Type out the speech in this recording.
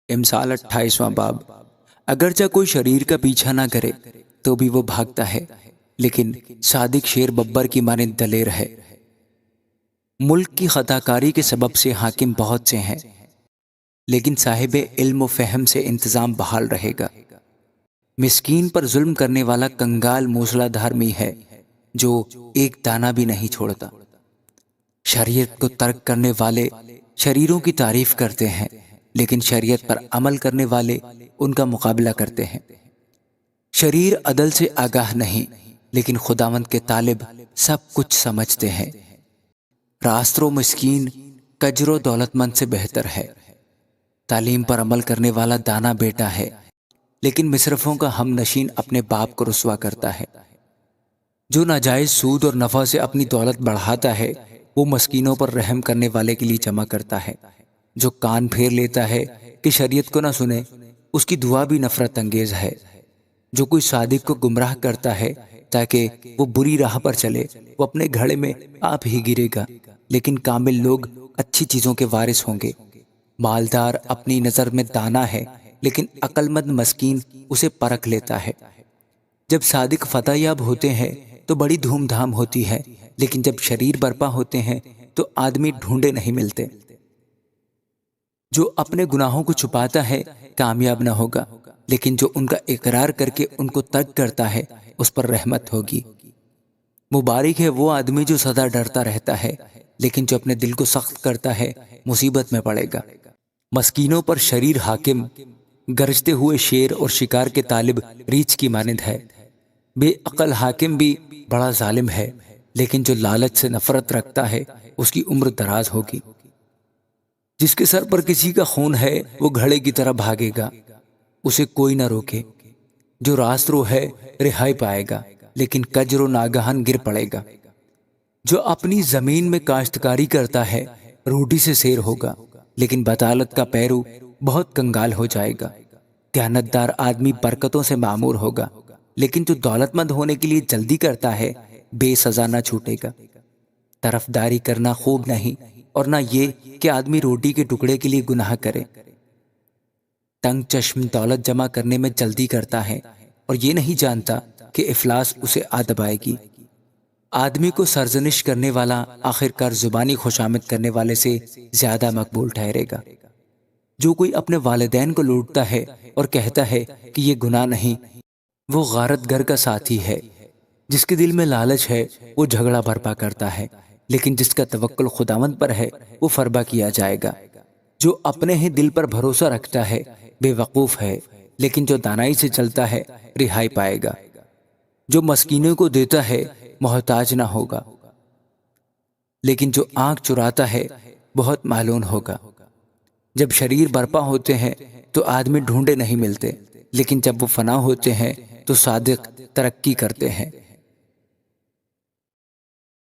امثال 28واں باب۔ اگرچہ کوئی شریر کا پیچھا نہ کرے تو بھی وہ بھاگتا ہے، لیکن صادق شیر ببر کی مانند دلیر ہے۔ ملک کی خطا کاری کے سبب سے حاکم بہت سے ہیں، لیکن صاحب علم و فہم سے انتظام بحال رہے گا۔ مسکین پر ظلم کرنے والا کنگال موسلا دھارمی ہے جو ایک دانہ بھی نہیں چھوڑتا۔ شریعت کو ترک کرنے والے شریروں کی تعریف کرتے ہیں، لیکن شریعت پر عمل کرنے والے ان کا مقابلہ کرتے ہیں۔ شریر عدل سے آگاہ نہیں، لیکن خداوند کے طالب سب کچھ سمجھتے ہیں۔ راسترو مسکین کجرو دولت مند سے بہتر ہے۔ تعلیم پر عمل کرنے والا دانا بیٹا ہے، لیکن مصرفوں کا ہم نشین اپنے باپ کو رسوا کرتا ہے۔ جو ناجائز سود اور نفع سے اپنی دولت بڑھاتا ہے وہ مسکینوں پر رحم کرنے والے کے لیے جمع کرتا ہے۔ جو کان پھیر لیتا ہے کہ شریعت کو نہ سنے، اس کی دعا بھی نفرت انگیز ہے۔ جو کوئی صادق کو گمراہ کرتا ہے تاکہ وہ بری راہ پر چلے، وہ اپنے گھڑے میں آپ ہی گرے گا، لیکن کامل لوگ اچھی چیزوں کے وارث ہوں گے۔ مالدار اپنی نظر میں دانا ہے، لیکن عقل مند مسکین اسے پرکھ لیتا ہے۔ جب صادق فتح یاب ہوتے ہیں تو بڑی دھوم دھام ہوتی ہے، لیکن جب شریر برپا ہوتے ہیں تو آدمی ڈھونڈے نہیں ملتے۔ جو اپنے گناہوں کو چھپاتا ہے کامیاب نہ ہوگا، لیکن جو ان کا اقرار کر کے ان کو ترک کرتا ہے اس پر رحمت ہوگی۔ مبارک ہے وہ آدمی جو سدا ڈرتا رہتا ہے، لیکن جو اپنے دل کو سخت کرتا ہے مصیبت میں پڑے گا۔ مسکینوں پر شریر حاکم گرجتے ہوئے شیر اور شکار کے طالب ریچھ کی مانند ہے۔ بے عقل حاکم بھی بڑا ظالم ہے، لیکن جو لالچ سے نفرت رکھتا ہے اس کی عمر دراز ہوگی۔ جس کے سر پر کسی کا خون ہے وہ گھڑے کی طرح بھاگے گا، اسے کوئی نہ روکے۔ جو راست رو ہے رہائی پائے گا، لیکن کجرو ناگہان گر پڑے گا۔ جو اپنی زمین میں کاشتکاری کرتا ہے روٹی سے سیر ہوگا، لیکن بطالت کا پیرو بہت کنگال ہو جائے گا۔ دیانتدار آدمی برکتوں سے معمور ہوگا، لیکن جو دولت مند ہونے کے لیے جلدی کرتا ہے بے سزا نہ چھوٹے گا۔ طرفداری کرنا خوب نہیں، اور نہ یہ کہ آدمی روٹی کے ٹکڑے کے لیے گناہ کرے۔ تنگ چشم دولت جمع کرنے میں جلدی کرتا ہے اور یہ نہیں جانتا کہ افلاس اسے آ دبائے گی۔ آدمی کو سرزنش کرنے والا آخرکار زبانی خوشامد کرنے والے سے زیادہ مقبول ٹھہرے گا۔ جو کوئی اپنے والدین کو لوٹتا ہے اور کہتا ہے کہ یہ گناہ نہیں، وہ غارت گر کا ساتھی ہے۔ جس کے دل میں لالچ ہے وہ جھگڑا برپا کرتا ہے، لیکن جس کا توکل خداوند پر ہے وہ فربا کیا جائے گا۔ جو اپنے ہی دل پر بھروسہ رکھتا ہے بے وقوف ہے، لیکن جو دانائی سے چلتا ہے رہائی پائے گا۔ جو مسکینوں کو دیتا ہے محتاج نہ ہوگا، لیکن جو آنکھ چراتا ہے بہت معلوم ہوگا۔ جب شریر برپا ہوتے ہیں تو آدمی ڈھونڈے نہیں ملتے، لیکن جب وہ فنا ہوتے ہیں تو صادق ترقی کرتے ہیں۔